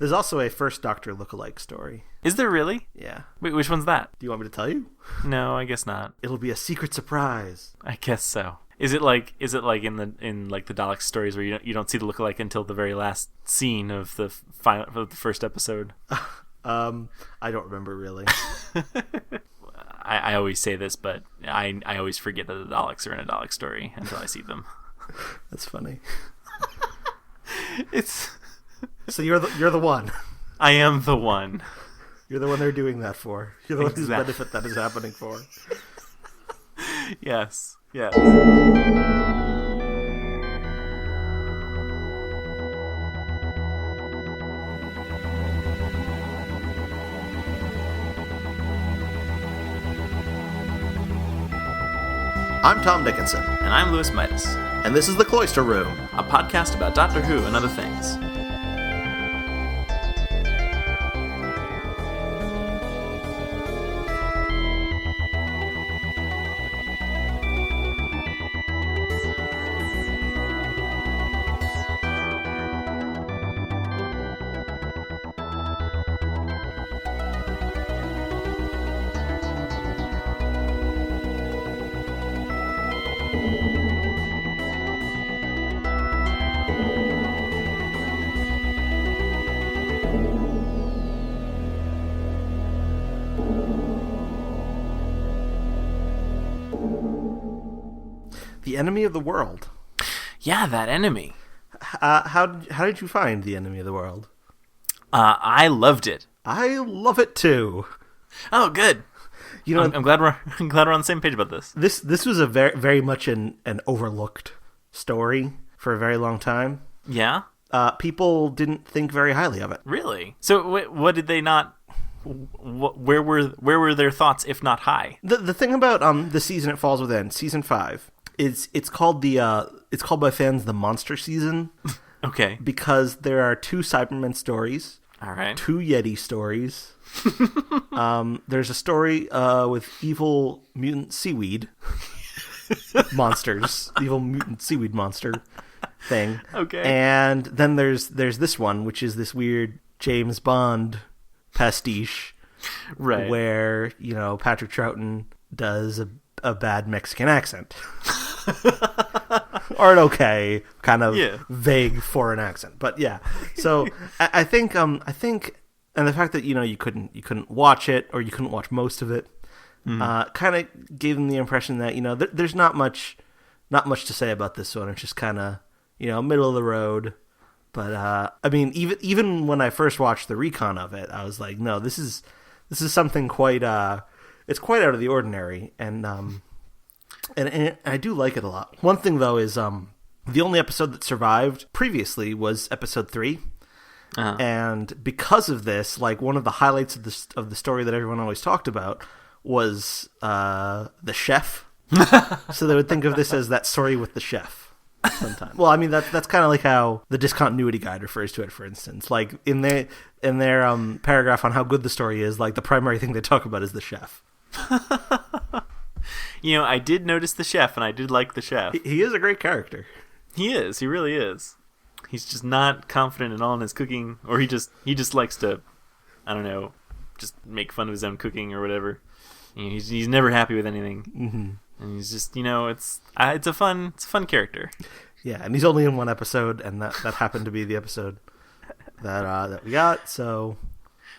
There's also a First Doctor lookalike story. Is there really? Yeah. Wait, which one's that? Do you want me to tell you? No, I guess not. It'll be a secret surprise. I guess so. Is it like in the Dalek stories where you don't see the lookalike until the very last scene of the first episode? I don't remember really. I always say this, but I always forget that the Daleks are in a Dalek story until I see them. That's funny. It's so you're the one. I am the one. You're the one they're doing that for. You're the one whose benefit that is happening for. Yes. Yes. I'm Tom Dickinson. And I'm Louis Midas. And this is The Cloister Room, a podcast about Doctor Who and other things. The Enemy of the World. Yeah, that enemy. How did you find The Enemy of the World? I loved it. I love it too. Oh, good. You know, I'm glad we're on the same page about this. This was a very much an overlooked story for a very long time. Yeah. People didn't think very highly of it. Really? So what did they not? Where were their thoughts if not high? The thing about the season it falls within, season 5, is it's called by fans the Monster Season. Okay. Because there are 2 Cybermen stories. All right. 2 Yeti stories. There's a story with evil mutant seaweed monsters, evil mutant seaweed monster thing. Okay. And then there's this one, which is this weird James Bond pastiche, right? Where Patrick Troughton does a bad Mexican accent. Or an okay, kind of vague foreign accent, but yeah. So I think, and the fact that you couldn't watch it, or you couldn't watch most of it, kind of gave them the impression that there's not much to say about this one. It's just kind of middle of the road. But I mean, even when I first watched the recon of it, I was like, no, this is something quite it's quite out of the ordinary, and I do like it a lot. One thing though is the only episode that survived previously was episode 3. Uh-huh. And because of this, like, one of the highlights of the story that everyone always talked about was the chef. So they would think of this as that story with the chef sometimes. Well, I mean, that's kind of like how the Discontinuity Guide refers to it, for instance. Like, in their paragraph on how good the story is, like, the primary thing they talk about is the chef. I did notice the chef, and I did like the chef. He is a great character. He is. He really is. He's just not confident at all in his cooking, or he just likes to, I don't know, just make fun of his own cooking or whatever. He's never happy with anything, and he's just it's a fun character. Yeah, and he's only in one episode, and that happened to be the episode that we got. So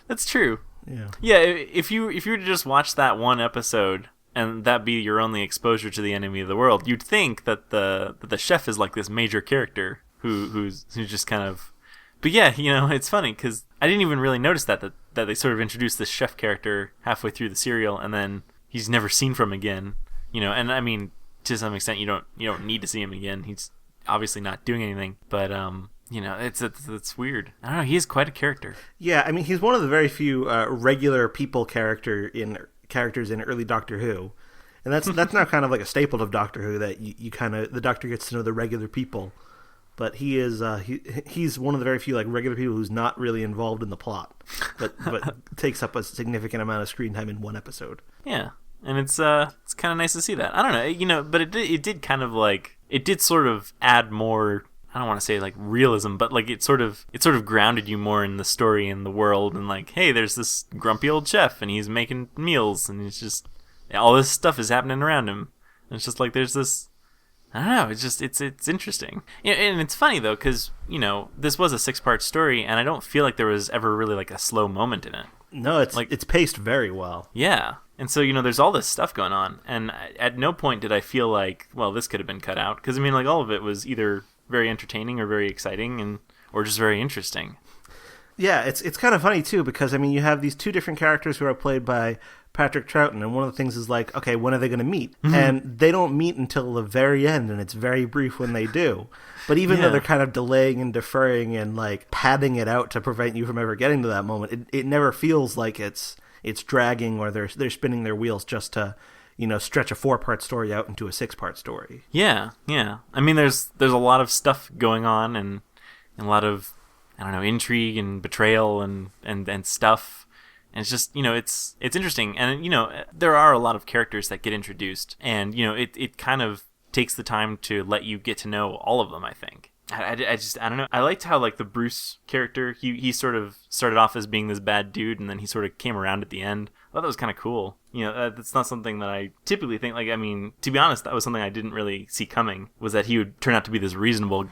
that's true. Yeah. Yeah. If you were to just watch that one episode, and that be your only exposure to the Enemy of the World, you'd think that the chef is like this major character who's just kind of. But yeah, it's funny because I didn't even really notice that they sort of introduced this chef character halfway through the serial, and then he's never seen from again. And I mean, to some extent, you don't need to see him again. He's obviously not doing anything, but it's weird. I don't know. He is quite a character. Yeah, I mean, he's one of the very few regular people characters in early Doctor Who, and that's now kind of like a staple of Doctor Who, that you kind of, the Doctor gets to know the regular people. But he is he's one of the very few like regular people who's not really involved in the plot, but takes up a significant amount of screen time in one episode. Yeah, and it's kind of nice to see that. I don't know, but it did kind of like, it did sort of add more I don't want to say like realism, but like it sort of grounded you more in the story and the world, and like, hey, there's this grumpy old chef and he's making meals and he's just all this stuff is happening around him. And it's just like there's this, I don't know, it's interesting. And it's funny though, because this was a 6-part story, and I don't feel like there was ever really like a slow moment in it. No, it's paced very well. Yeah. And so, there's all this stuff going on, and at no point did I feel like, well, this could have been cut out, because I mean, like, all of it was either very entertaining or very exciting or just very interesting. Yeah, it's kind of funny too, because I mean, you have these two different characters who are played by Patrick Troughton, and one of the things is like, okay, when are they going to meet? Mm-hmm. And they don't meet until the very end, and it's very brief when they do. But even though they're kind of delaying and deferring and like padding it out to prevent you from ever getting to that moment, it never feels like it's dragging or they're spinning their wheels just to stretch a 4-part story out into a 6-part story. Yeah. I mean, there's a lot of stuff going on and a lot of, I don't know, intrigue and betrayal and stuff. And it's just, it's interesting. And, there are a lot of characters that get introduced. And, it kind of takes the time to let you get to know all of them, I think. I don't know. I liked how, like, the Bruce character, he sort of started off as being this bad dude, and then he sort of came around at the end. I thought that was kind of cool. That's not something that I typically think. Like, I mean, to be honest, that was something I didn't really see coming, was that he would turn out to be this reasonable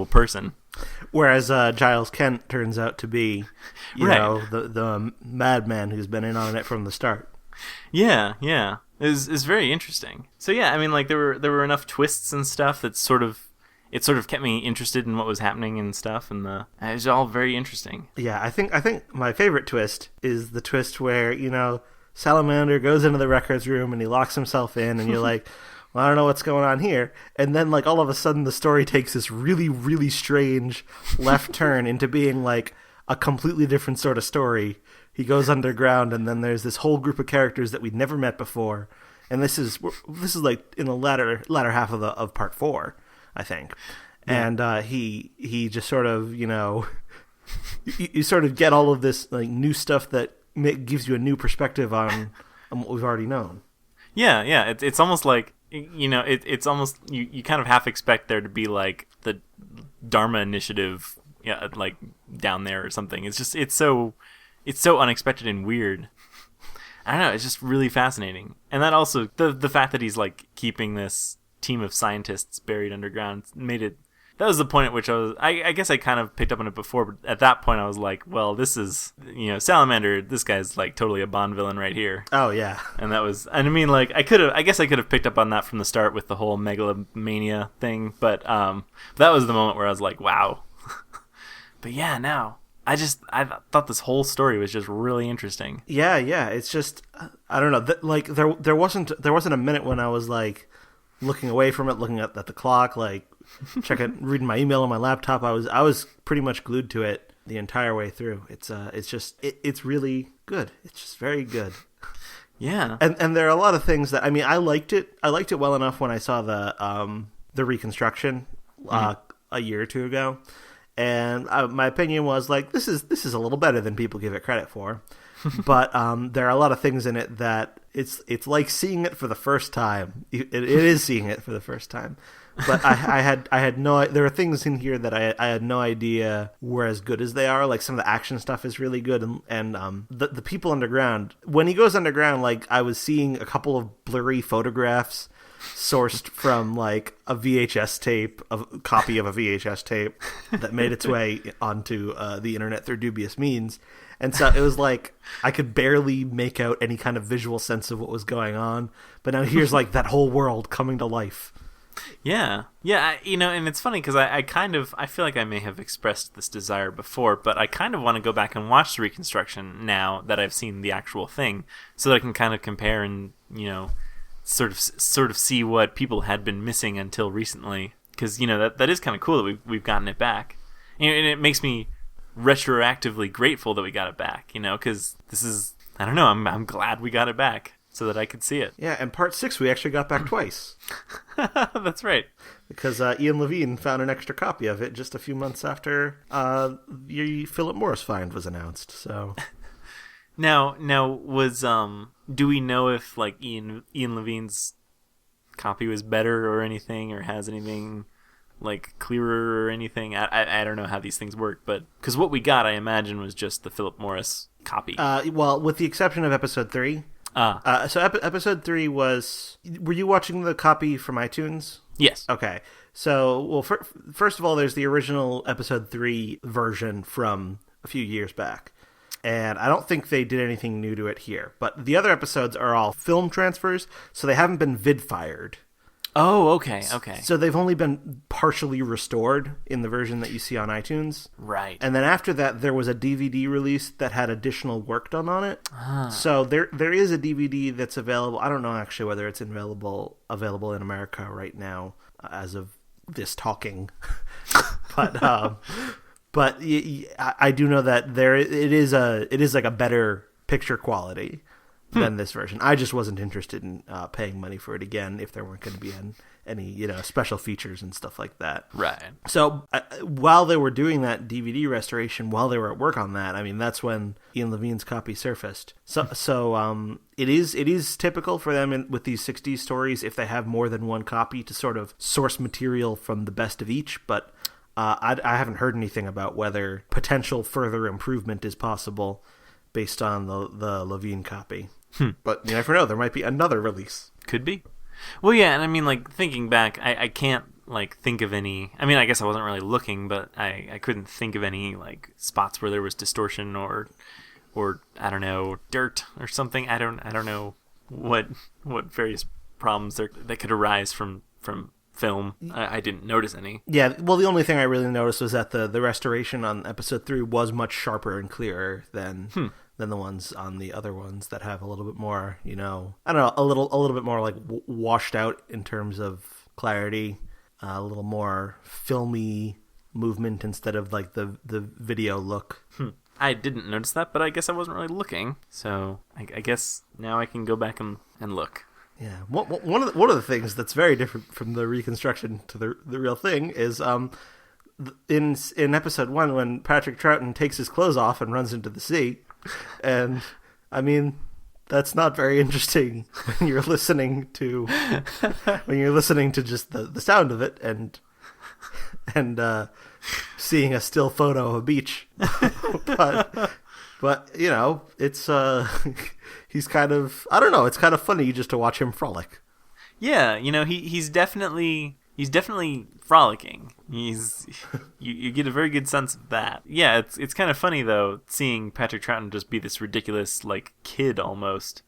person. Whereas Giles Kent turns out to be, the madman who's been in on it from the start. Yeah. It's very interesting. So yeah, I mean, like, there were enough twists and stuff that sort of kept me interested in what was happening and stuff, and it was all very interesting. Yeah, I think my favorite twist is the twist where, Salamander goes into the records room and he locks himself in, and you're like, well, I don't know what's going on here. And then, like, all of a sudden the story takes this really, really strange left turn into being like a completely different sort of story. He goes underground, and then there's this whole group of characters that we'd never met before. And this is like in the latter half of part 4, I think. Yeah. And he just sort of, you sort of get all of this like new stuff that gives you a new perspective on what we've already known. Yeah. It's almost like, it's almost, you kind of half expect there to be like the Dharma Initiative, like down there or something. It's just, it's so unexpected and weird. I don't know, it's just really fascinating. And that also, the fact that he's like keeping this team of scientists buried underground made it, that was the point at which I guess I kind of picked up on it before, but at that point I was like, well, this is, Salamander, this guy's like totally a Bond villain right here. Oh yeah. And I mean, like, I guess I could have picked up on that from the start with the whole megalomania thing, but that was the moment where I was like, wow. But yeah, now I thought this whole story was just really interesting. Yeah, it's just, I don't know, like there wasn't a minute when I was like looking away from it, looking at the clock, like reading my email on my laptop. I was pretty much glued to it the entire way through. It's really good. It's just very good. Yeah. And there are a lot of things that, I mean, I liked it well enough when I saw the reconstruction a year or two ago. And my opinion was like, this is a little better than people give it credit for. But there are a lot of things in it that it's like seeing it for the first time. It is seeing it for the first time. But there are things in here that I had no idea were as good as they are. Like, some of the action stuff is really good, and the people underground. When he goes underground, like, I was seeing a couple of blurry photographs sourced from like a VHS tape, a copy of a VHS tape that made its way onto the internet through dubious means. And so it was like I could barely make out any kind of visual sense of what was going on. But now here's like that whole world coming to life. Yeah. And it's funny because I feel like I may have expressed this desire before, but I kind of want to go back and watch the reconstruction now that I've seen the actual thing, so that I can kind of compare and, sort of see what people had been missing until recently. Because, that is kind of cool that we've gotten it back. And it makes me retroactively grateful that we got it back, because this is, I don't know, I'm glad we got it back so that I could see it. Yeah, and part 6 we actually got back twice. That's right. Because Ian Levine found an extra copy of it just a few months after the Philip Morris find was announced. So now was do we know if like Ian Levine's copy was better or anything, or has anything like clearer or anything? I don't know how these things work, but because what we got, I imagine, was just the Philip Morris copy. Well, with the exception of episode 3. So episode 3 was... Were you watching the copy from iTunes? Yes. Okay. So, well, first of all, there's the original episode 3 version from a few years back. And I don't think they did anything new to it here. But the other episodes are all film transfers, so they haven't been vid-fired. Oh, okay. So they've only been partially restored in the version that you see on iTunes. Right. And then after that, there was a DVD release that had additional work done on it. So there is a DVD that's available. I don't know actually whether it's available in America right now as of this talking. But I do know that it is like a better picture quality than this version. I just wasn't interested in paying money for it again if there weren't going to be any special features and stuff like that. Right. So while they were doing that DVD restoration, while they were at work on that, I mean, that's when Ian Levine's copy surfaced. So it is typical for them with these 60s stories, if they have more than one copy, to sort of source material from the best of each. But I haven't heard anything about whether potential further improvement is possible based on the Levine copy. But you never know. There might be another release. Could be. Well, yeah, and I mean, like, thinking back, I can't, like, think of any... I mean, I guess I wasn't really looking, but I couldn't think of any, like, spots where there was distortion or I don't know, dirt or something. I don't know what various problems that could arise from film. I didn't notice any. Yeah, well, the only thing I really noticed was that the restoration on episode 3 was much sharper and clearer than the ones on the other ones that have a little bit more, I don't know, a little bit more like washed out in terms of clarity, a little more filmy movement instead of like the video look. I didn't notice that, but I guess I wasn't really looking, so I guess now I can go back and look. Yeah, one of the things that's very different from the reconstruction to the real thing is in episode 1 when Patrick Troughton takes his clothes off and runs into the sea, and I mean that's not very interesting when you're listening to just the sound of it and seeing a still photo of a beach, but it's he's kind of, I don't know, it's kind of funny just to watch him frolic. Yeah, he's definitely frolicking. You get a very good sense of that. Yeah, it's kind of funny though, seeing Patrick Troughton just be this ridiculous like kid almost,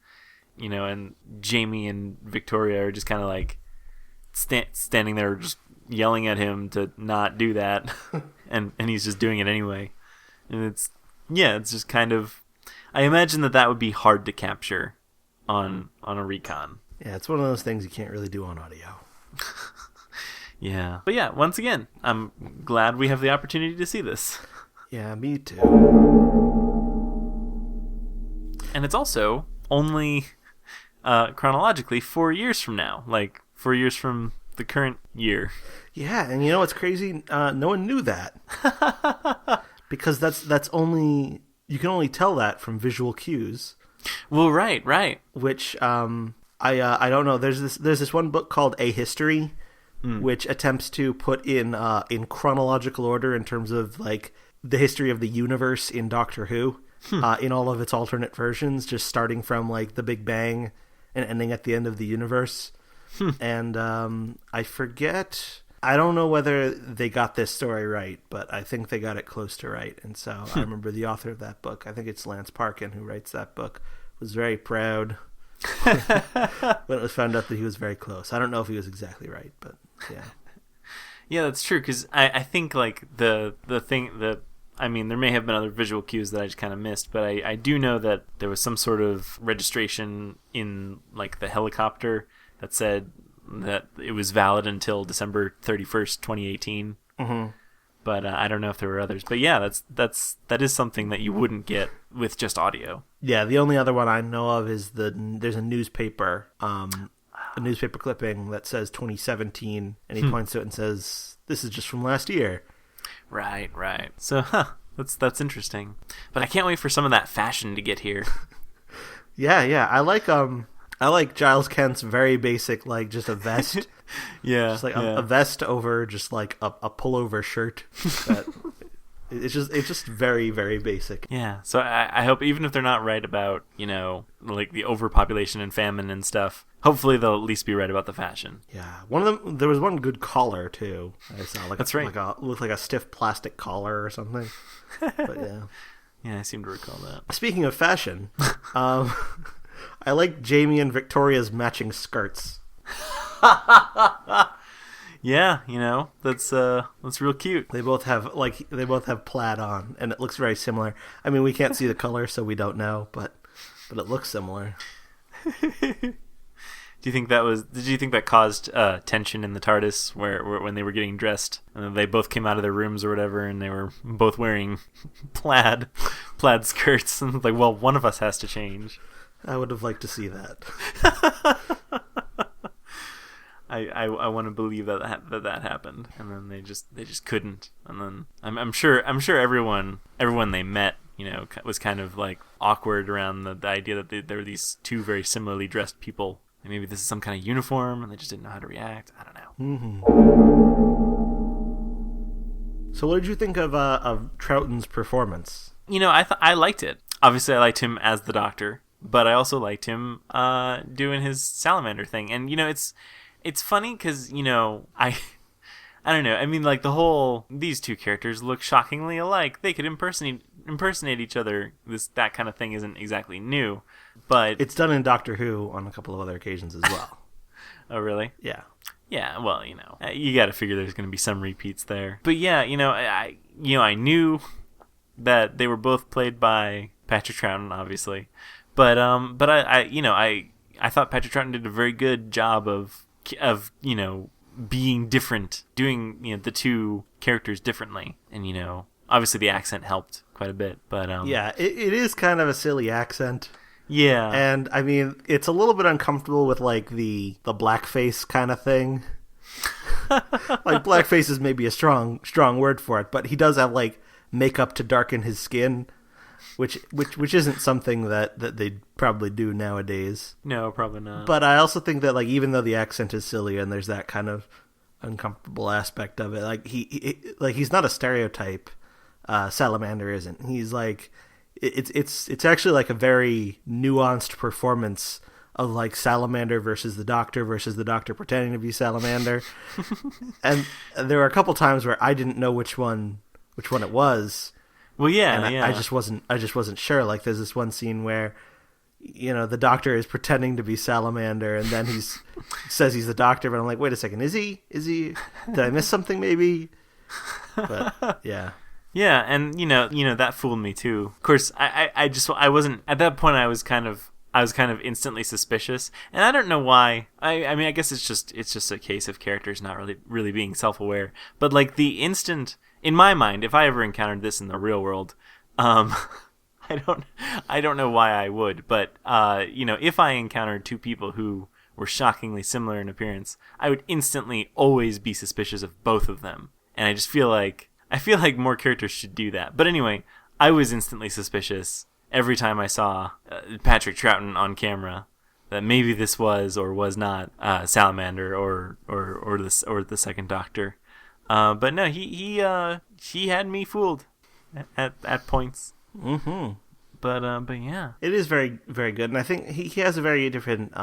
and Jamie and Victoria are just kind of like standing there just yelling at him to not do that, and he's just doing it anyway. And it's just kind of, I imagine that would be hard to capture on a recon. Yeah, it's one of those things you can't really do on audio. Yeah. But yeah, once again, I'm glad we have the opportunity to see this. Yeah, me too. And it's also only chronologically 4 years from now, like 4 years from the current year. Yeah, and what's crazy? No one knew that. Because that's only, you can only tell that from visual cues. Well, right. Which I don't know. There's this one book called A History, which attempts to put in chronological order in terms of like the history of the universe in Doctor Who, in all of its alternate versions, just starting from like the Big Bang and ending at the end of the universe. And I forget. I don't know whether they got this story right, but I think they got it close to right. And so I remember the author of that book, I think it's Lance Parkin who writes that book, was very proud when it was found out that he was very close. I don't know if he was exactly right, but yeah. Yeah, that's true, because I think like the thing that, I mean, there may have been other visual cues that I just kind of missed, but I do know that there was some sort of registration in like the helicopter that said that it was valid until December 31st, 2018. Mm-hmm. But I don't know if there were others. But yeah, that is something that you wouldn't get with just audio. Yeah, the only other one I know of is there's a newspaper clipping that says 2017, and he points to it and says, "This is just from last year." Right. So, that's interesting. But I can't wait for some of that fashion to get here. Yeah. I like I like Giles Kent's very basic, like just a vest. Yeah, just like a vest over just like a pullover shirt. That it's just very, very basic. Yeah, so I hope, even if they're not right about, like the overpopulation and famine and stuff, hopefully they'll at least be right about the fashion. Yeah, one of them. There was one good collar too. I saw that's right. Looked like a stiff plastic collar or something. But yeah, yeah, I seem to recall that. Speaking of fashion, I like Jamie and Victoria's matching skirts. Yeah, that's real cute. They both have plaid on, and it looks very similar. I mean, we can't see the color, so we don't know, but it looks similar. Did you think that caused tension in the TARDIS where when they were getting dressed, and they both came out of their rooms or whatever, and they were both wearing plaid skirts, and like, well, one of us has to change. I would have liked to see that. I want to believe that happened, and then they just couldn't, and then I'm sure everyone they met, was kind of like awkward around the idea that there were these two very similarly dressed people, and maybe this is some kind of uniform, and they just didn't know how to react. I don't know. Mm-hmm. So what did you think of Troughton's performance? I liked it. Obviously, I liked him as the Doctor, but I also liked him doing his salamander thing, and it's funny because, I don't know. I mean, like, these two characters look shockingly alike. They could impersonate each other. That kind of thing isn't exactly new, but it's done in Doctor Who on a couple of other occasions as well. Oh, really? Yeah. Yeah, well, you got to figure there's going to be some repeats there. But yeah, I knew that they were both played by Patrick Troughton, obviously. But I thought Patrick Troughton did a very good job of being different, doing the two characters differently, and obviously the accent helped quite a bit, but yeah, it is kind of a silly accent. Yeah, and I mean, it's a little bit uncomfortable with like the blackface kind of thing. Like, blackface is maybe a strong word for it, but he does have like makeup to darken his skin, which isn't something that they probably do nowadays. No, probably not. But I also think that, like, even though the accent is silly and there's that kind of uncomfortable aspect of it, like he's not a stereotype. Salamander isn't. He's like, it's actually like a very nuanced performance of like Salamander versus the Doctor pretending to be Salamander. And there were a couple times where I didn't know which one it was. Well, yeah, and I just wasn't sure. Like, there's this one scene where, the Doctor is pretending to be Salamander, and then says he's the Doctor, but I'm like, wait a second, is he? Did I miss something maybe? But yeah. Yeah, and that fooled me too. Of course, I wasn't at that point. I was kind of instantly suspicious, and I don't know why. I mean, I guess it's just a case of characters not really being self-aware. But like, the instant, in my mind, if I ever encountered this in the real world, I don't know why I would, but if I encountered two people who were shockingly similar in appearance, I would instantly always be suspicious of both of them, and I just feel like more characters should do that. But anyway, I was instantly suspicious every time I saw Patrick Troughton on camera that maybe this was or was not Salamander or the second Doctor. But no, he had me fooled at points. Mm-hmm. But yeah, it is very, very good, and I think he has a very different.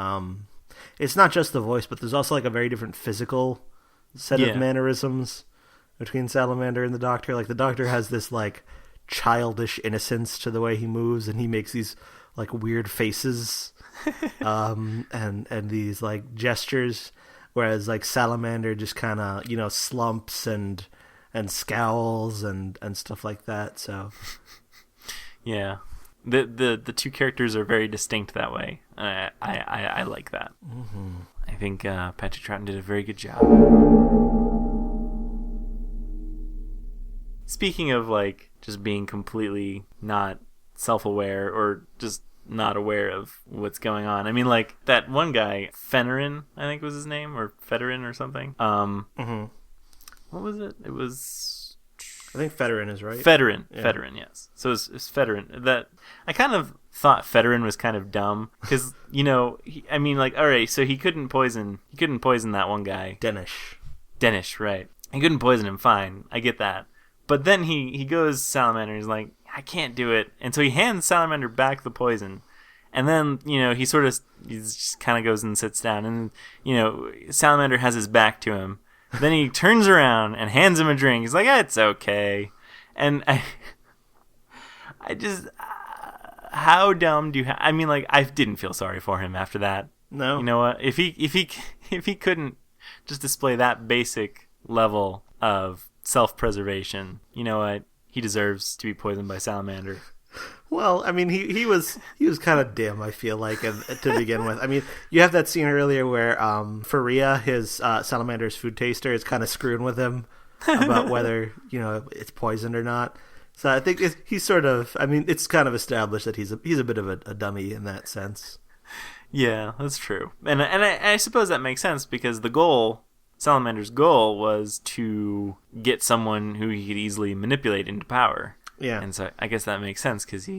It's not just the voice, but there's also like a very different physical set of mannerisms between Salamander and the Doctor. Like, the Doctor has this like childish innocence to the way he moves, and he makes these like weird faces, and these like gestures, whereas like Salamander just kind of slumps and scowls and stuff like that. So yeah, the two characters are very distinct that way. I like that. Mm-hmm. I think Patrick Troughton did a very good job. Speaking of like just being completely not self-aware or just not aware of what's going on, I mean, like, that one guy, Fedorin, I think was his name, or Fedorin or something. Mm-hmm. What was it? It was I think Fedorin is right. Fedorin, yes. So it's Fedorin. That I kind of thought Fedorin was kind of dumb because all right, so he couldn't poison that one guy. Denish, right? He couldn't poison him. Fine, I get that. But then he goes Salamander. And he's like, I can't do it, and so he hands Salamander back the poison. And then, he just kind of goes and sits down. And, Salamander has his back to him. Then he turns around and hands him a drink. He's like, it's okay. And I just, how dumb do you have? I mean, like, I didn't feel sorry for him after that. No. You know what? If he couldn't just display that basic level of self-preservation, you know what? He deserves to be poisoned by Salamander. Well, I mean, he was kind of dim, I feel like, to begin with. I mean, you have that scene earlier where Faria, his Salamander's food taster, is kind of screwing with him about whether, it's poisoned or not. So I think he's sort of, I mean, it's kind of established that he's a bit of a dummy in that sense. Yeah, that's true. And I suppose that makes sense because Salamander's goal was to get someone who he could easily manipulate into power. Yeah. And so I guess that makes sense because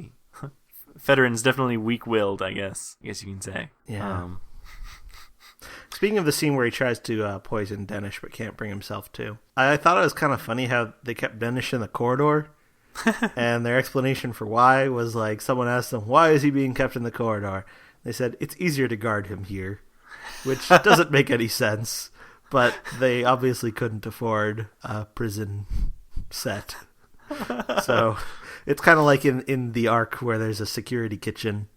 Fedorin's definitely weak-willed, I guess you can say. Yeah. Speaking of the scene where he tries to poison Denish but can't bring himself to, I thought it was kind of funny how they kept Denish in the corridor. And their explanation for why was like, someone asked them, why is he being kept in the corridor? They said, it's easier to guard him here, which doesn't make any sense. But they obviously couldn't afford a prison set. So it's kind of like in the Ark where there's a security kitchen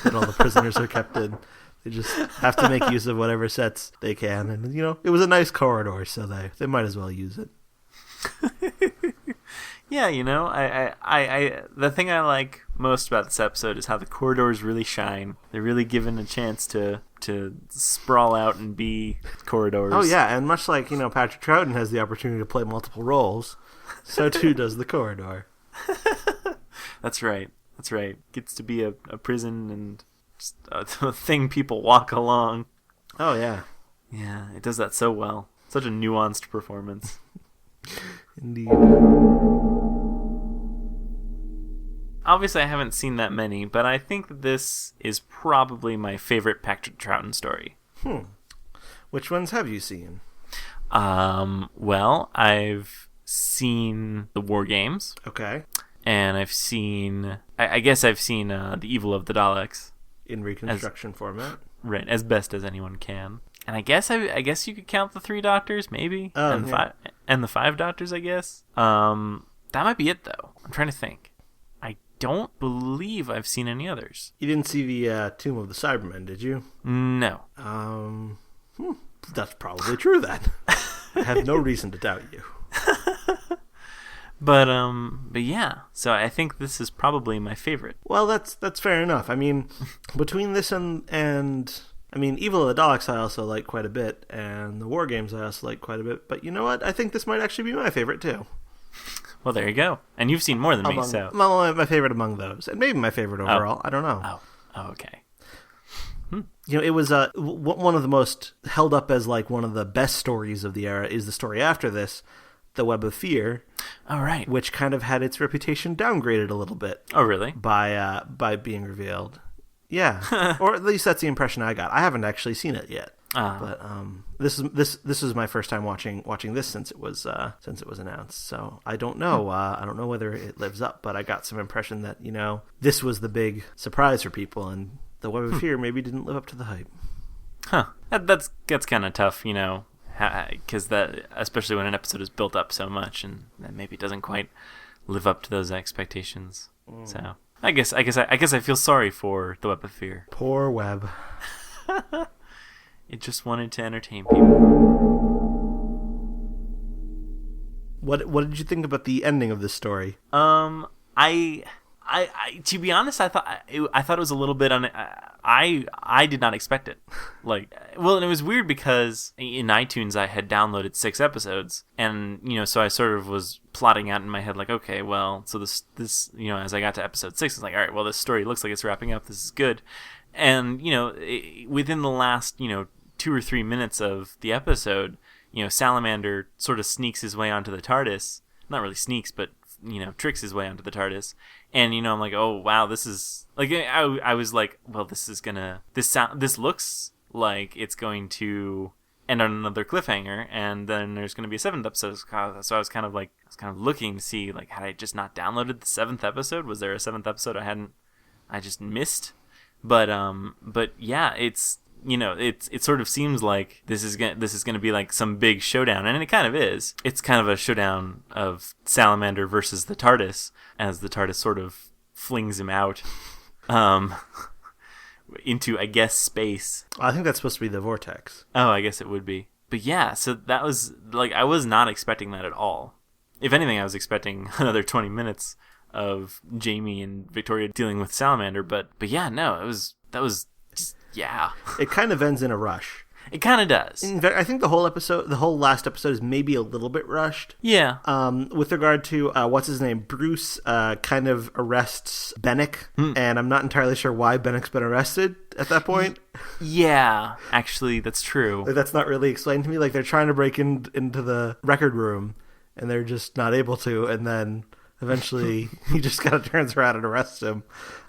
that all the prisoners are kept in. They just have to make use of whatever sets they can. And, it was a nice corridor, so they might as well use it. Yeah, I the thing I like most about this episode is how the corridors really shine. They're really given a chance to sprawl out and be corridors. Oh, yeah, and much like, Patrick Troughton has the opportunity to play multiple roles, so too does the corridor. That's right. Gets to be a prison and just a thing people walk along. Oh, yeah. Yeah, it does that so well. Such a nuanced performance. Indeed. Obviously, I haven't seen that many, but I think that this is probably my favorite Patrick Troughton story. Which ones have you seen? Well, I've seen the War Games. Okay. And I've seen... I guess I've seen The Evil of the Daleks. In reconstruction format. Right, as best as anyone can. And I guess you could count the 3 Doctors, maybe? Oh, and, yeah. And the 5 Doctors, I guess. That might be it, though. I'm trying to think. I don't believe I've seen any others. You didn't see the Tomb of the Cybermen, did you? No. That's probably true, then. I have no reason to doubt you. But yeah, so I think this is probably my favorite. Well, that's fair enough. I mean, between this and I mean, Evil of the Daleks I also like quite a bit, and the War Games I also like quite a bit. But you know what? I think this might actually be my favorite too. Well, there you go. And you've seen more than me, so my favorite among those, and maybe my favorite overall. I don't know. Oh, okay. It was one of the most held up as like one of the best stories of the era is the story after this, The Web of Fear. Oh, right. Which kind of had its reputation downgraded a little bit. Oh, really? By being revealed. Yeah. Or at least that's the impression I got. I haven't actually seen it yet. But this is my first time watching this since it was announced. So I don't know. I don't know whether it lives up, but I got some impression that, this was the big surprise for people, and The Web of Fear maybe didn't live up to the hype. Huh. That's kind of tough, because that, especially when an episode is built up so much and that maybe doesn't quite live up to those expectations. So I guess I feel sorry for The Web of Fear. Poor Web. It just wanted to entertain people. What did you think about the ending of this story? I to be honest, I thought it was a little bit I did not expect it. And it was weird because in iTunes I had downloaded 6 episodes, and so I sort of was plotting out in my head like, okay, well, so this as I got to episode 6, it's like, all right, well, this story looks like it's wrapping up. This is good, and within the last 2 or 3 minutes of the episode, Salamander sort of sneaks his way onto the TARDIS, not really sneaks, but tricks his way onto the TARDIS. And I'm like, oh wow, this is like, I was like, well, this looks like it's going to end on another cliffhanger, and then there's going to be a 7th episode. So I was kind of looking to see, like, had I just not downloaded the 7th episode? Was there a 7th episode I just missed? But yeah, it sort of seems like this is gonna be like some big showdown, and it kind of is. It's kind of a showdown of Salamander versus the TARDIS, as the TARDIS sort of flings him out into, I guess, space. I think that's supposed to be the vortex. Oh, I guess it would be. But yeah, so that was like, I was not expecting that at all. If anything, I was expecting another 20 minutes of Jamie and Victoria dealing with Salamander, but yeah, no, that was just, yeah. It kind of ends in a rush. It kind of does. In fact, I think the whole last episode is maybe a little bit rushed. Yeah. With regard to what's his name, Bruce kind of arrests Bennick, and I'm not entirely sure why Bennick's been arrested at that point. Yeah, actually, that's true. Like, that's not really explained to me. Like, they're trying to break into the record room, and they're just not able to, and then eventually he just kind of turns around and arrests him,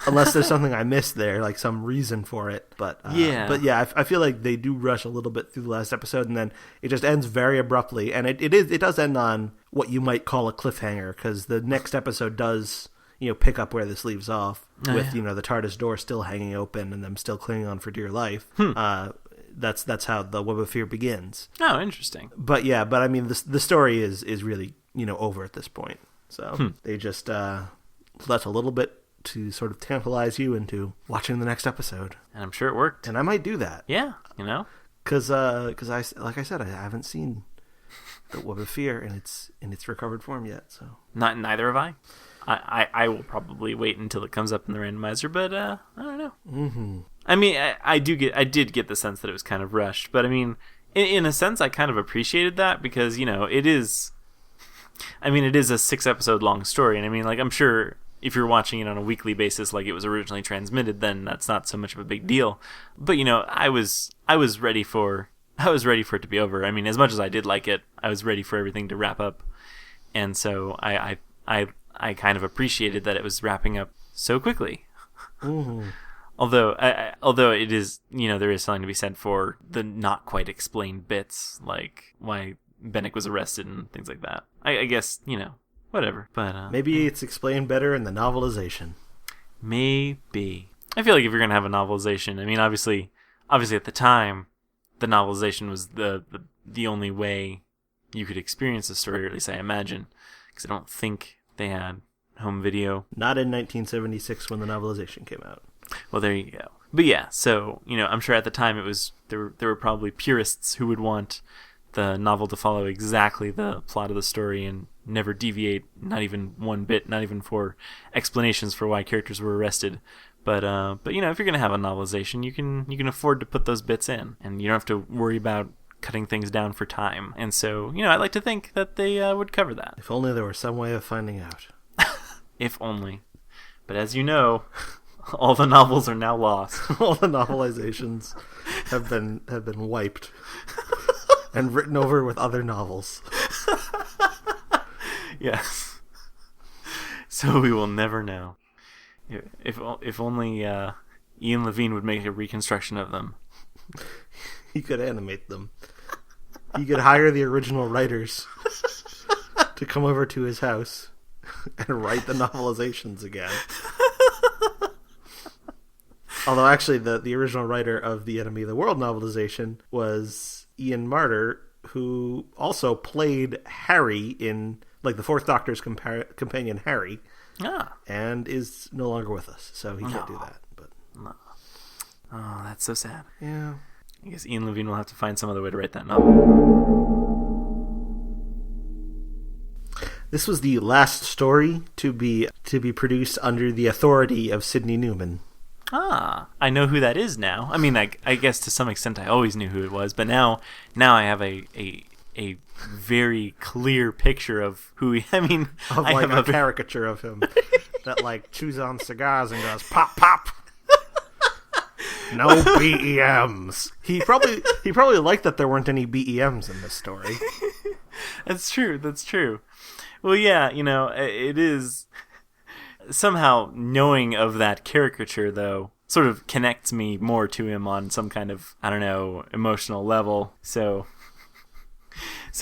unless there's something I missed there, like some reason for it. But yeah, I feel like they do rush a little bit through the last episode, and then it just ends very abruptly, and it does end on what you might call a cliffhanger, because the next episode does pick up where this leaves off, with the TARDIS door still hanging open and them still clinging on for dear life. That's how the Web of Fear begins. Oh, interesting. But I mean, the story is really over at this point. So they just let a little bit to sort of tantalize you into watching the next episode. And I'm sure it worked. And I might do that. Yeah, because like I said, I haven't seen the Web of Fear in its recovered form yet. So neither have I. I will probably wait until it comes up in the randomizer, but I don't know. Mm-hmm. I mean, I did get the sense that it was kind of rushed, but I mean, in a sense, I kind of appreciated that, because it is. I mean, it is a 6-episode long story, and I mean, like, I'm sure if you're watching it on a weekly basis like it was originally transmitted, then that's not so much of a big deal. But I was ready for it to be over. I mean, as much as I did like it, I was ready for everything to wrap up, and so I kind of appreciated that it was wrapping up so quickly. Mm-hmm. Although it is, there is something to be said for the not quite explained bits, like why Bennick was arrested and things like that. I guess, whatever. But maybe it's explained better in the novelization. Maybe. I feel like if you're gonna have a novelization, I mean, obviously at the time, the novelization was the only way you could experience the story, or at least I imagine, because I don't think they had home video. Not in 1976 when the novelization came out. Well, there you go. But yeah, so I'm sure at the time it was there were probably purists who would want the novel to follow exactly the plot of the story and never deviate, not even one bit, not even for explanations for why characters were arrested. But if you're gonna have a novelization, you can afford to put those bits in, and you don't have to worry about cutting things down for time. And so I like to think that they would cover that. If only there were some way of finding out. If only. But as you know, all the novels are now lost. All the novelizations have been wiped. And written over with other novels. Yes. So we will never know. If only Ian Levine would make a reconstruction of them. He could animate them. He could hire the original writers to come over to his house and write the novelizations again. Although actually the original writer of the Enemy of the World novelization was Ian Marter, who also played Harry in, like, the Fourth Doctor's companion Harry, and is no longer with us, so he can't do that. But oh, that's so sad. Yeah, I guess Ian Levine will have to find some other way to write that novel. This was the last story to be produced under the authority of Sidney Newman. I know who that is now. I mean, I guess to some extent I always knew who it was, but now I have a very clear picture of who he. I mean, I have a caricature of him that like chews on cigars and goes pop pop. No BEMs. He probably liked that there weren't any BEMs in this story. That's true. Well, yeah, it is somehow knowing of that caricature though sort of connects me more to him on some kind of, I don't know, emotional level. So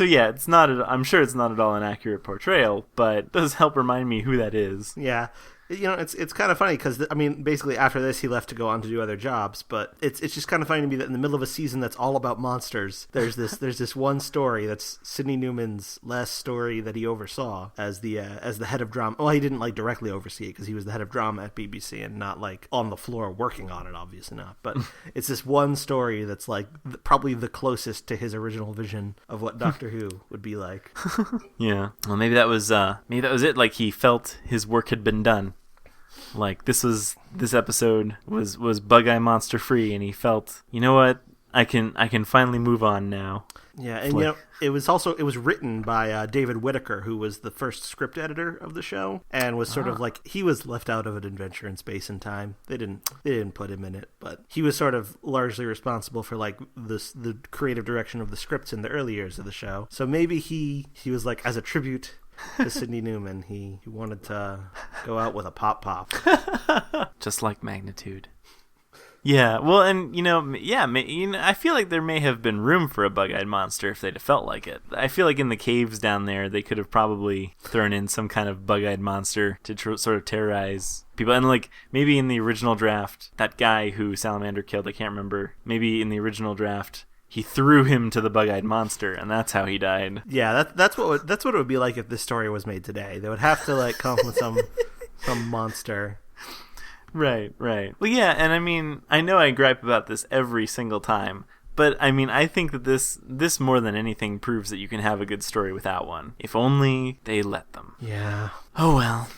yeah, I'm sure it's not at all an accurate portrayal, but it does help remind me who that is. Yeah. It's kind of funny because, basically after this, he left to go on to do other jobs. But it's just kind of funny to me that in the middle of a season that's all about monsters, there's this one story that's Sidney Newman's last story that he oversaw as the head of drama. Well, he didn't directly oversee it because he was the head of drama at BBC and not on the floor working on it, obviously not. But it's this one story that's probably the closest to his original vision of what Doctor Who would be like. Yeah. Well, maybe that was it. He felt his work had been done. This episode was Bug-Eye monster free, and he felt, you know what, I can finally move on now. Yeah, and it was written by David Whittaker, who was the first script editor of the show, and was sort of he was left out of an adventure in space and time. They didn't put him in it, but he was sort of largely responsible for the creative direction of the scripts in the early years of the show. So maybe he was as a tribute to Sidney Newman, he wanted to go out with a pop. Just like Magnitude. Yeah, well, and, I feel like there may have been room for a bug-eyed monster if they'd have felt like it. I feel like in the caves down there, they could have probably thrown in some kind of bug-eyed monster to sort of terrorize people. And, maybe in the original draft, that guy who Salamander killed, I can't remember, maybe in the original draft, he threw him to the bug-eyed monster, and that's how he died. Yeah, that's what it would be like if this story was made today. They would have to come with some monster. Right. Well, yeah, and I know I gripe about this every single time, but I think that this more than anything proves that you can have a good story without one. If only they let them. Yeah. Oh well.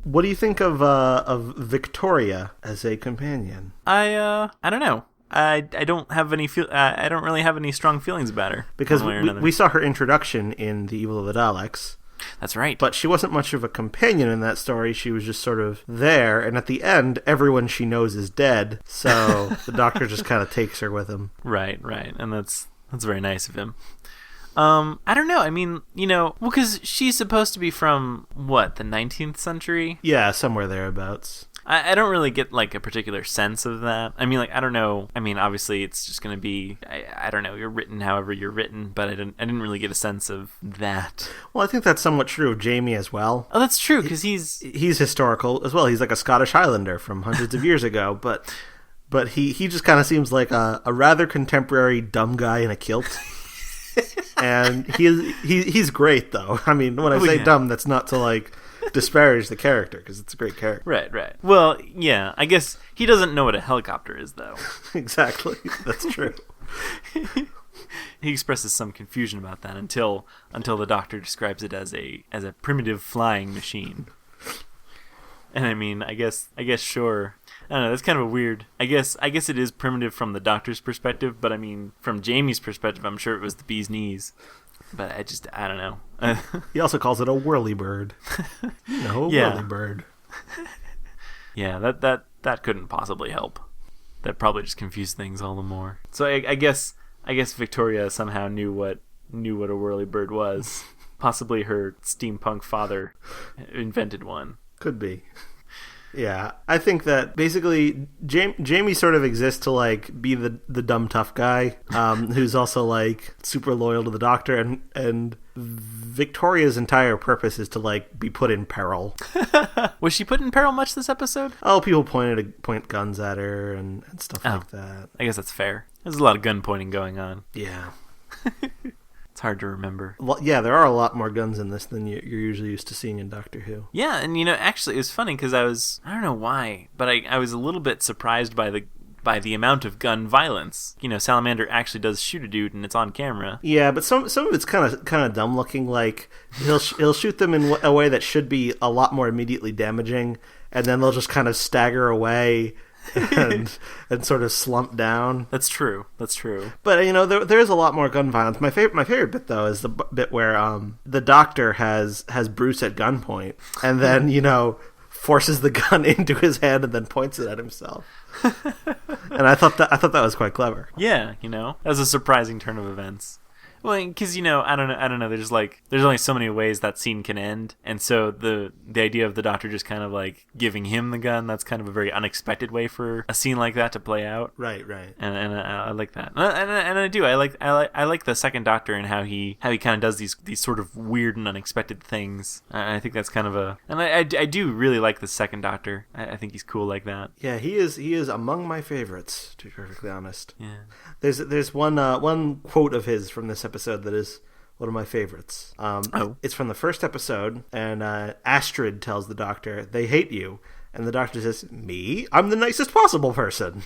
What do you think of Victoria as a companion? I don't know. I don't have any I don't really have any strong feelings about her. Because we saw her introduction in The Evil of the Daleks. That's right. But she wasn't much of a companion in that story. She was just sort of there, and at the end, everyone she knows is dead. So the Doctor just kind of takes her with him. Right, and that's very nice of him. I don't know. Because she's supposed to be from, the 19th century? Yeah, somewhere thereabouts. I don't really get, a particular sense of that. I don't know. Obviously, it's just going to be, I don't know, you're written however you're written, but I didn't really get a sense of that. Well, I think that's somewhat true of Jamie as well. Oh, that's true, because he's historical as well. He's like a Scottish Highlander from hundreds of years ago, but he just kind of seems like a rather contemporary dumb guy in a kilt. And he's great, though. When I say dumb, that's not to disparage the character, because it's a great character. Right. Well, yeah, I guess he doesn't know what a helicopter is, though. Exactly, that's true. He expresses some confusion about that until the Doctor describes it as a primitive flying machine. And I guess sure. I don't know, that's kind of a weird. I guess it is primitive from the Doctor's perspective, but from Jamie's perspective, I'm sure it was the bee's knees. But I don't know. He also calls it a whirlybird. Whirlybird. Yeah, that couldn't possibly help. That probably just confused things all the more. So I guess Victoria somehow knew what a whirlybird was. Possibly her steampunk father invented one. Could be. Yeah, I think that basically Jamie sort of exists to be the dumb tough guy who's also super loyal to the Doctor, and Victoria's entire purpose is to be put in peril. Was she put in peril much this episode? Oh, people point guns at her and stuff like that. I guess that's fair. There's a lot of gun pointing going on. Yeah. It's hard to remember. Well, yeah, there are a lot more guns in this than you're usually used to seeing in Doctor Who. Yeah, and actually it was funny because I don't know why, but I was a little bit surprised by the amount of gun violence. Salamander actually does shoot a dude and it's on camera. Yeah, but some of it's kind of dumb looking. He'll shoot them in a way that should be a lot more immediately damaging, and then they'll just kind of stagger away and sort of slump down. That's true. But there is a lot more gun violence. My favorite bit though is the bit where the Doctor has Bruce at gunpoint and then forces the gun into his hand and then points it at himself. And I thought that was quite clever. Yeah, that was a surprising turn of events. Well, because I don't know. There's only so many ways that scene can end, and so the idea of the Doctor just kind of like giving him the gun, that's kind of a very unexpected way for a scene like that to play out. Right. And I like that, and I do. I like the second Doctor and how he kind of does these sort of weird and unexpected things. I think that's kind of and I do really like the second Doctor. I think he's cool like that. Yeah, he is among my favorites, to be perfectly honest. Yeah. There's one quote of his from this episode that is one of my favorites. It's from the first episode, and Astrid tells the Doctor, "They hate you," and the Doctor says, "Me? I'm the nicest possible person."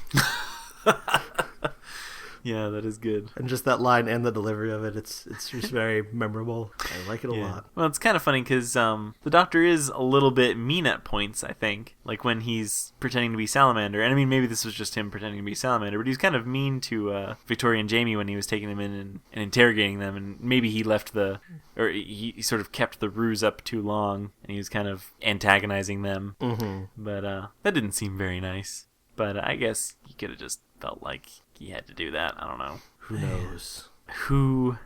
Yeah, that is good. And just that line and the delivery of it, it's just very memorable. I like it a lot. Well, it's kind of funny because the Doctor is a little bit mean at points, I think. Like when he's pretending to be Salamander. And I mean, maybe this was just him pretending to be Salamander, but he was kind of mean to Victoria and Jamie when he was taking them in and interrogating them. And maybe he he sort of kept the ruse up too long, and he was kind of antagonizing them. Mm-hmm. But that didn't seem very nice. But I guess he could have just felt like he had to do that. I don't know. Who knows? Who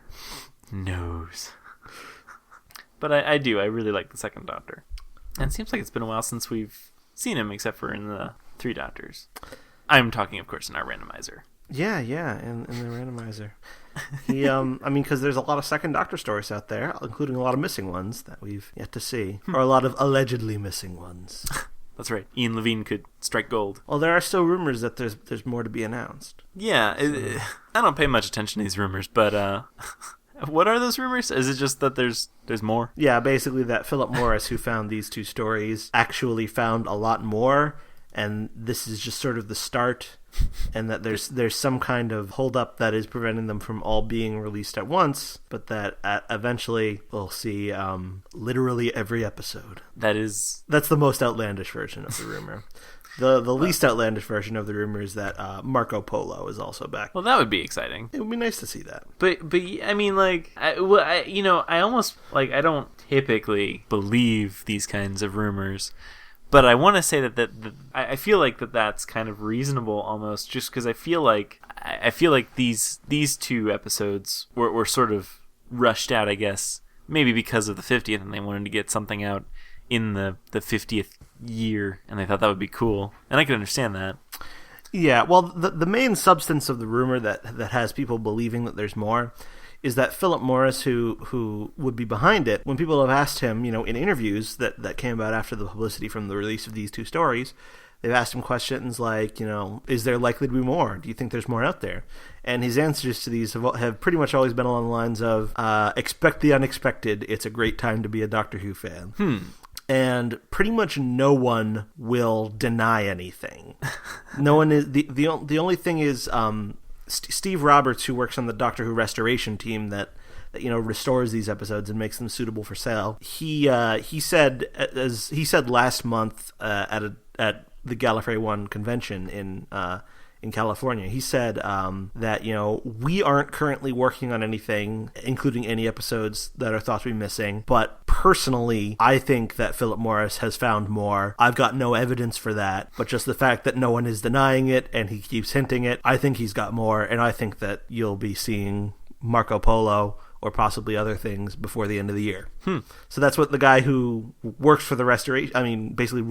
knows? But I really like the second Doctor. And it seems like it's been a while since we've seen him, except for in the Three Doctors. I'm talking, of course, in our randomizer. Yeah, in the randomizer. He, because there's a lot of second Doctor stories out there, including a lot of missing ones that we've yet to see. Or a lot of allegedly missing ones. That's right. Ian Levine could strike gold. Well, there are still rumors that there's more to be announced. Yeah, I don't pay much attention to these rumors, but what are those rumors? Is it just that there's more? Yeah, basically that Philip Morris, who found these two stories, actually found a lot more, and this is just sort of the start, and that there's some kind of holdup that is preventing them from all being released at once, but that eventually we'll see literally every episode. That's the most outlandish version of the rumor. The least outlandish version of the rumor is that Marco Polo is also back. Well, that would be exciting. It would be nice to see that. But I mean, like, I almost, like, I don't typically believe these kinds of rumors. But I want to say that I feel like that's kind of reasonable almost, just because I feel like these two episodes were sort of rushed out, I guess, maybe because of the 50th, and they wanted to get something out in the 50th year, and they thought that would be cool, and I can understand that. Yeah, well, the main substance of the rumor that has people believing that there's more is that Philip Morris, who would be behind it, when people have asked him, in interviews that came about after the publicity from the release of these two stories, they've asked him questions like, is there likely to be more? Do you think there's more out there? And his answers to these have pretty much always been along the lines of, expect the unexpected, it's a great time to be a Doctor Who fan. And pretty much no one will deny anything. No one is, the only thing is, Steve Roberts, who works on the Doctor Who restoration team that restores these episodes and makes them suitable for sale. He said last month at the Gallifrey 1 convention in California. He said that we aren't currently working on anything, including any episodes that are thought to be missing. But personally, I think that Philip Morris has found more. I've got no evidence for that, but just the fact that no one is denying it and he keeps hinting it, I think he's got more, and I think that you'll be seeing Marco Polo or possibly other things before the end of the year. So that's what the guy who works for the restoration, basically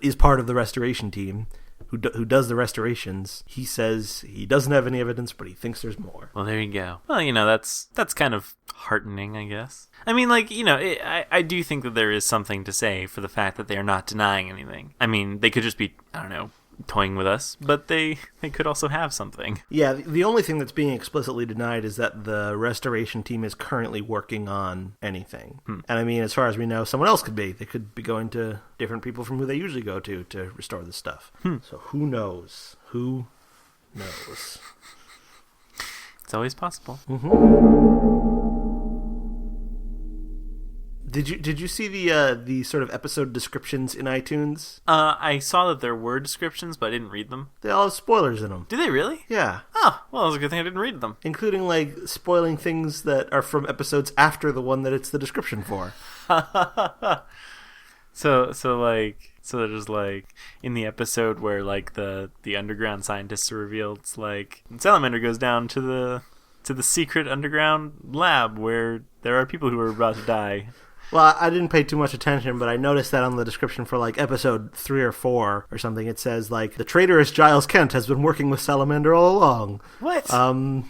is part of the restoration team, who does the restorations, he says he doesn't have any evidence, but he thinks there's more. Well, there you go. Well, that's kind of heartening, I guess. I mean, like, I do think that there is something to say for the fact that they are not denying anything. I mean, they could just be, I don't know, toying with us, but they could also have something. Yeah, the only thing that's being explicitly denied is that the restoration team is currently working on anything. And I mean, as far as we know, someone else could be. They could be going to different people from who they usually go to restore this stuff. So who knows? Who knows? It's always possible. Did you see the sort of episode descriptions in iTunes? I saw that there were descriptions, but I didn't read them. They all have spoilers in them. Do they really? Yeah. Oh, well, that was a good thing I didn't read them. Including, like, spoiling things that are from episodes after the one that it's the description for. So there's, like, in the episode where, like, the underground scientists are revealed, it's like, Salamander goes down to the to the secret underground lab where there are people who are about to die. Well, I didn't pay too much attention, but I noticed that on the description for, like, episode 3 or 4 or something, it says, like, the traitorous Giles Kent has been working with Salamander all along. What? And,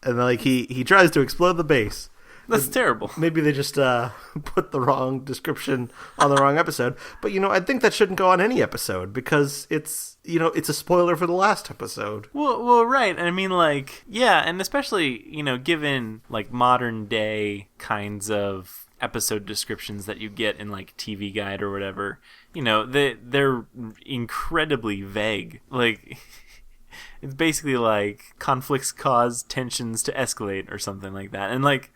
like, he tries to explode the base. That's terrible. Maybe they just put the wrong description on the wrong episode. But, I think that shouldn't go on any episode because it's a spoiler for the last episode. Well, right. I mean, like, yeah, and especially, given, like, modern day kinds of episode descriptions that you get in, like, TV Guide or whatever, they're incredibly vague. Like, it's basically like conflicts cause tensions to escalate or something like that. And, like,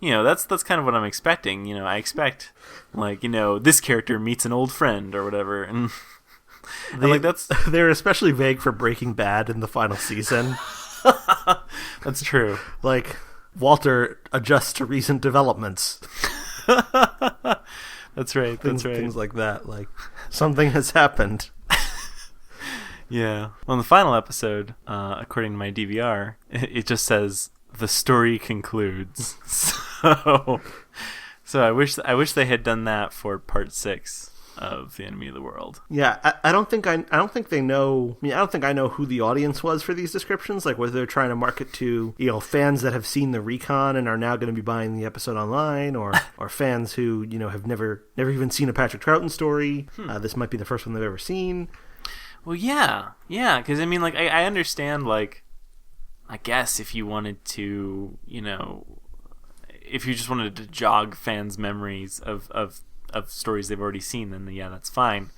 that's kind of what I'm expecting. I expect, like, this character meets an old friend or whatever, and they're especially vague for Breaking Bad in the final season. That's true. Like, Walter adjusts to recent developments. That's right. Things like that. Like, something has happened. Yeah. Well, in the final episode, according to my DVR, it just says the story concludes. So I wish they had done that for part 6 of The Enemy of the World. Yeah, I don't think they know. I mean, I don't think I know who the audience was for these descriptions. Like, whether they're trying to market to fans that have seen the recon and are now going to be buying the episode online, or fans who have never even seen a Patrick Troughton story. This might be the first one they've ever seen. Well, yeah, because I mean, like, I understand, like, I guess if you wanted to, if you just wanted to jog fans' memories of stories they've already seen, then yeah, that's fine.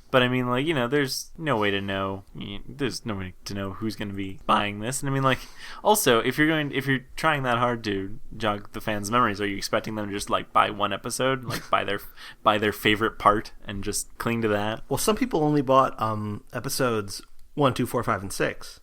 But I mean, like, there's no way to know. There's no way to know who's going to be buying this. And I mean, like, also, if you're trying that hard to jog the fans' memories, are you expecting them to just, like, buy one episode, like buy their favorite part and just cling to that? Well, some people only bought episodes 1, 2, 4, 5, and 6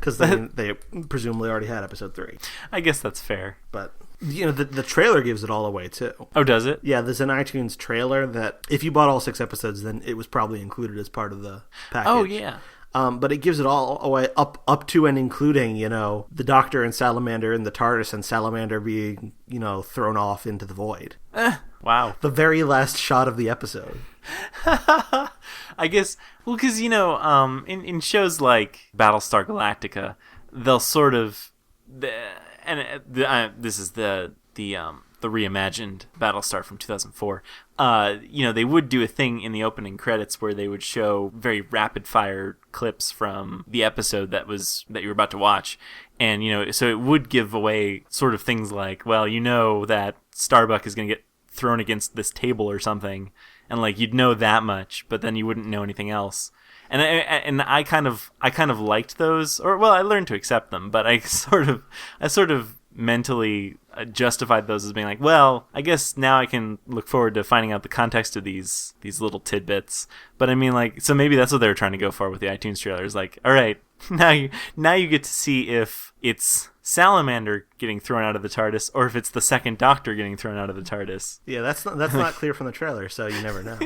because they presumably already had episode 3. I guess that's fair, but. The trailer gives it all away, too. Oh, does it? Yeah, there's an iTunes trailer that, if you bought all 6 episodes, then it was probably included as part of the package. Oh, yeah. But it gives it all away up to and including, the Doctor and Salamander in the TARDIS and Salamander being, thrown off into the void. Wow. The very last shot of the episode. I guess, well, because, in shows like Battlestar Galactica, they'll sort of... this is the reimagined Battlestar from 2004. They would do a thing in the opening credits where they would show very rapid fire clips from the episode that you were about to watch, and so it would give away sort of things like, well, that Starbuck is going to get thrown against this table or something, and, like, you'd know that much, but then you wouldn't know anything else. And I kind of liked those, or, well, I learned to accept them, but I sort of mentally justified those as being like, well, I guess now I can look forward to finding out the context of these little tidbits. But I mean, like, so maybe that's what they were trying to go for with the iTunes trailers. Like, all right, now you get to see if it's Salamander getting thrown out of the TARDIS or if it's the second Doctor getting thrown out of the TARDIS. Yeah, that's not clear from the trailer, so you never know.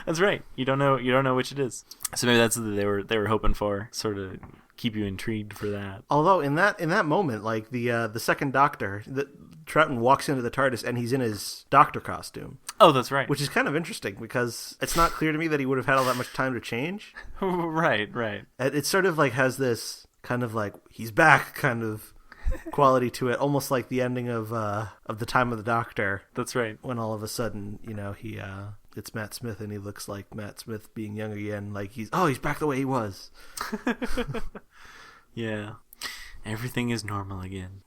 That's right. You don't know which it is. So maybe that's what they were hoping for, sort of keep you intrigued for that. Although in that moment, like, the second Doctor, Troughton walks into the TARDIS and he's in his Doctor costume. Oh, that's right. Which is kind of interesting because it's not clear to me that he would have had all that much time to change. Right. It sort of, like, has this kind of, like, he's back kind of quality to it, almost like the ending of The Time of the Doctor. That's right. When all of a sudden, he it's Matt Smith and he looks like Matt Smith being young again, like he's back the way he was. Yeah. Everything is normal again.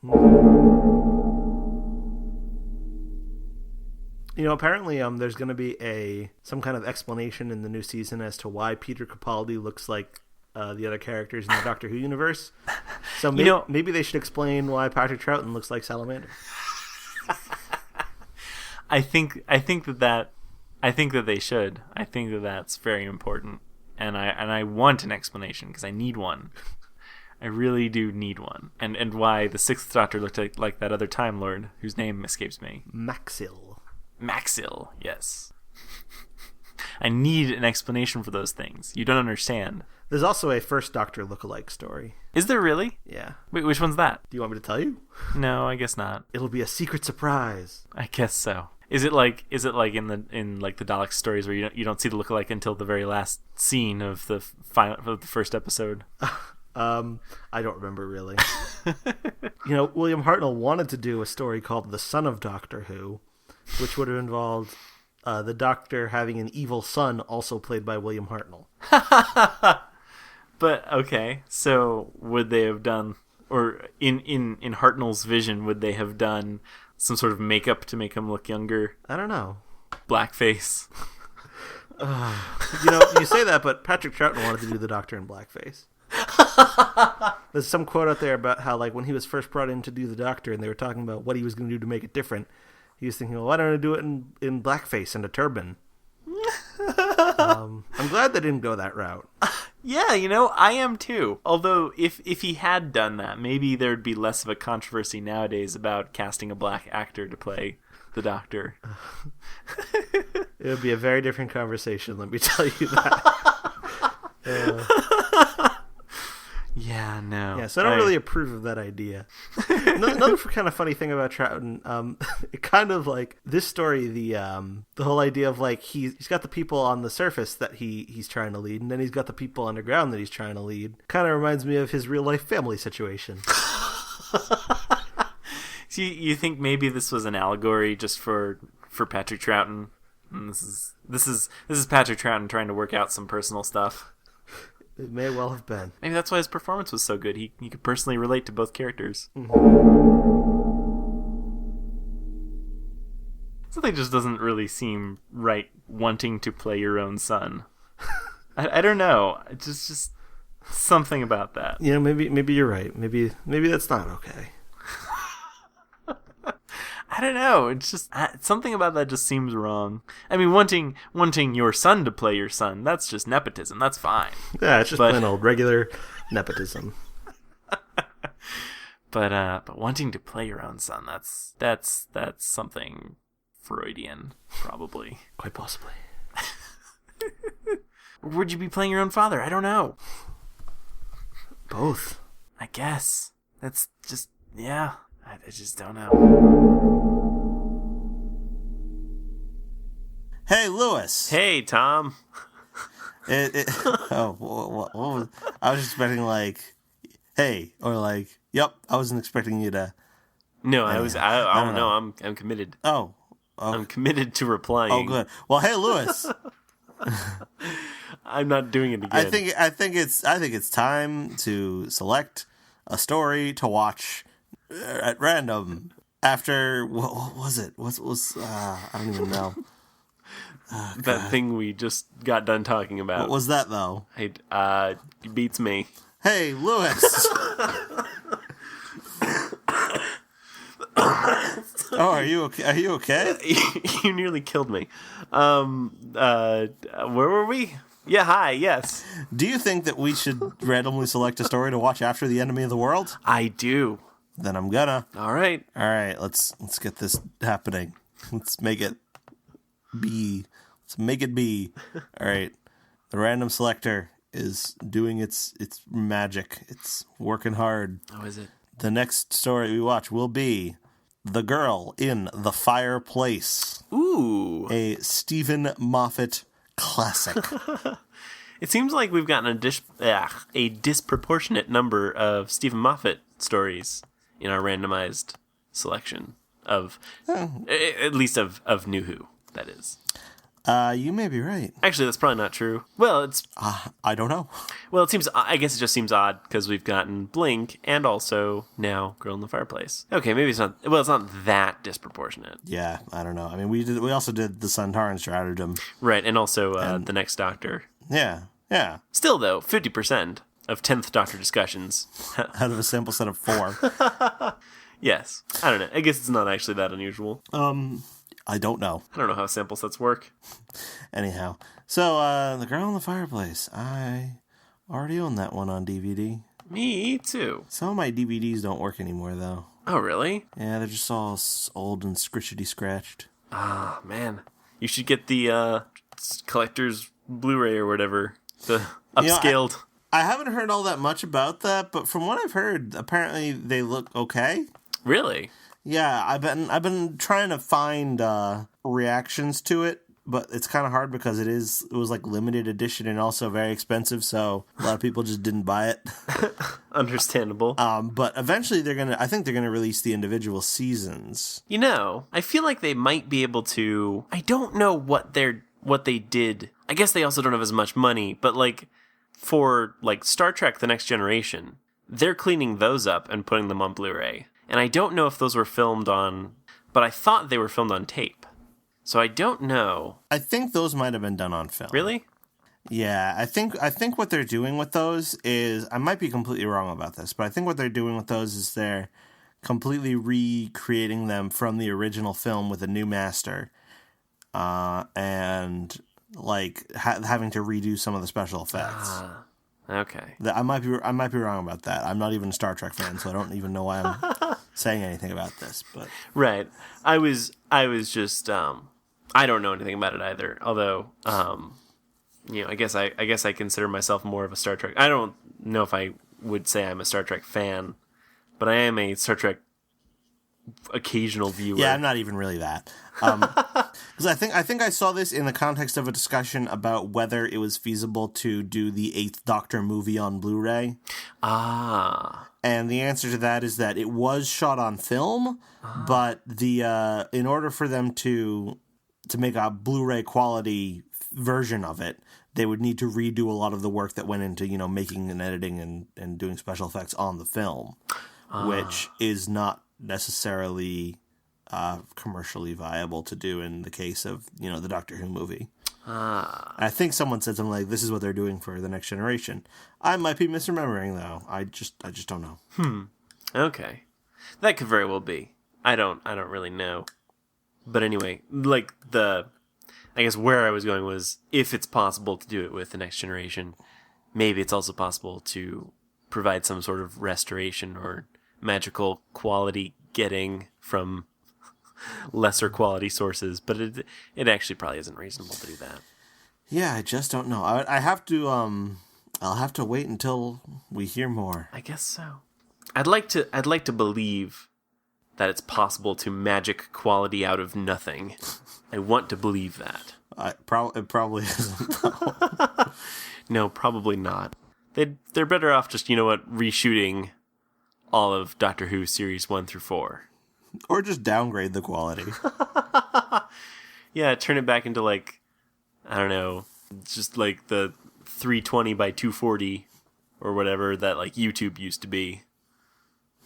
Apparently there's going to be some kind of explanation in the new season as to why Peter Capaldi looks like the other characters in the Doctor Who universe. So maybe they should explain why Patrick Troughton looks like Salamander. I think that they should. I think that that's very important, and I want an explanation because I need one. I really do need one, and why the Sixth Doctor looked like that other Time Lord whose name escapes me. Maxil, yes. I need an explanation for those things. You don't understand. There's also a First Doctor lookalike story. Is there really? Yeah. Wait, which one's that? Do you want me to tell you? No, I guess not. It'll be a secret surprise. I guess so. Is it like in the Dalek stories where you don't see the lookalike until the very last scene of the first episode? I don't remember really. William Hartnell wanted to do a story called The Son of Doctor Who, which would have involved the Doctor having an evil son, also played by William Hartnell. But okay, so would they have done, or in Hartnell's vision, would they have done some sort of makeup to make him look younger? I don't know. Blackface. You say that, but Patrick Troughton wanted to do the Doctor in blackface. There's some quote out there about how, like, when he was first brought in to do the Doctor and they were talking about what he was going to do to make it different, he was thinking, well, why don't I do it in blackface and a turban? I'm glad they didn't go that route. Yeah, I am too. Although, if he had done that, maybe there'd be less of a controversy nowadays about casting a black actor to play the Doctor. It would be a very different conversation, let me tell you that. Yeah, no. Yeah, so I don't really approve of that idea. Another kind of funny thing about Troughton, it kind of like this story, the whole idea of like he's got the people on the surface that he's trying to lead, and then he's got the people underground that he's trying to lead. Kind of reminds me of his real life family situation. So you think maybe this was an allegory just for Patrick Troughton? And this is Patrick Troughton trying to work out some personal stuff. It may well have been. Maybe that's why his performance was so good. He could personally relate to both characters. Mm-hmm. Something just doesn't really seem right, wanting to play your own son. I don't know. It's just something about that. Maybe you're right. Maybe that's not okay. I don't know. It's just something about that just seems wrong. I mean, wanting your son to play your son, that's just nepotism. That's fine. Yeah, it's just plain old regular nepotism. But wanting to play your own son, that's something Freudian, probably. Quite possibly. Or would you be playing your own father? I don't know. Both. I guess. That's just, yeah. I just don't know. Hey, Lewis. Hey, Tom. What was, I was expecting like, hey, or like, yep. I wasn't expecting you to. No, I don't know. I'm committed. Oh, I'm committed to replying. Oh, good. Well, hey, Lewis. I'm not doing it again. I think it's time to select a story to watch at random. After what was it? What was I don't even know. That thing we just got done talking about. What was that though? Hey, beats me. Hey, Lewis. Oh, are you okay? Are you okay? You nearly killed me. Where were we? Yeah, hi, yes. Do you think that we should randomly select a story to watch after The Enemy of the World? I do. Then I'm gonna. All right. Let's get this happening. Let's make it be. All right. The random selector is doing its magic. It's working hard. Oh, is it? The next story we watch will be The Girl in the Fireplace. Ooh. A Stephen Moffat classic. It seems like we've gotten a disproportionate number of Stephen Moffat stories in our randomized selection of, at least of New Who, that is. You may be right. Actually, that's probably not true. Well, it's... I don't know. Well, I guess it just seems odd because we've gotten Blink and also now Girl in the Fireplace. Okay, maybe it's not... Well, it's not that disproportionate. Yeah, I don't know. I mean, we also did the Sontaran Stratagem. Right, and also The Next Doctor. Yeah. Still, though, 50% of 10th Doctor discussions. Out of a sample set of 4. Yes. I don't know. I guess it's not actually that unusual. I don't know. I don't know how sample sets work. Anyhow. So, The Girl in the Fireplace. I already own that one on DVD. Me too. Some of my DVDs don't work anymore, though. Oh, really? Yeah, they're just all old and scratched. Ah, man. You should get the collector's Blu-ray or whatever, the upscaled. I haven't heard all that much about that, but from what I've heard, apparently they look okay. Really? Yeah, I've been trying to find reactions to it, but it's kind of hard because it was like limited edition and also very expensive, so a lot of people just didn't buy it. Understandable. But eventually I think they're gonna release the individual seasons. I feel like they might be able to. I don't know what they did. I guess they also don't have as much money, but like for like Star Trek: The Next Generation, they're cleaning those up and putting them on Blu-ray. And I don't know if those were filmed on, but I thought they were filmed on tape. So I don't know. I think those might have been done on film. Really? Yeah, I think what they're doing with those is, I might be completely wrong about this, but I think what they're doing with those is they're completely recreating them from the original film with a new master, and like having to redo some of the special effects. Okay. I might be wrong about that. I'm not even a Star Trek fan, so I don't even know why I'm saying anything about this. But right, I was just I don't know anything about it either. Although I guess I consider myself more of a Star Trek. I don't know if I would say I'm a Star Trek fan, but I am a Star Trek occasional viewer. Yeah, I'm not even really that. Because I think I saw this in the context of a discussion about whether it was feasible to do the 8th Doctor movie on Blu-ray. And the answer to that is that it was shot on film, but in order for them to make a Blu-ray quality version of it, they would need to redo a lot of the work that went into making and editing and doing special effects on the film, which is not necessarily commercially viable to do in the case of the Doctor Who movie. I think someone said something like, "This is what they're doing for the Next Generation." I might be misremembering though. I just don't know. Okay, that could very well be. I don't really know. But anyway, like I guess where I was going was, if it's possible to do it with the Next Generation, maybe it's also possible to provide some sort of restoration or magical quality getting from lesser quality sources, but it actually probably isn't reasonable to do that. Yeah, I just don't know. I have to I'll have to wait until we hear more. I guess so. I'd like to believe that it's possible to magic quality out of nothing. I want to believe that. It probably isn't. No, probably not. They're better off just, reshooting all of Doctor Who series 1 through 4. Or just downgrade the quality. Yeah, turn it back into like, I don't know, just like the 320 by 240 or whatever that like YouTube used to be.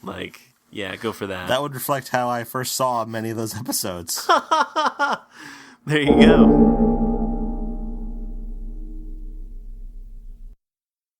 Like, yeah, go for that. That would reflect how I first saw many of those episodes. There you go.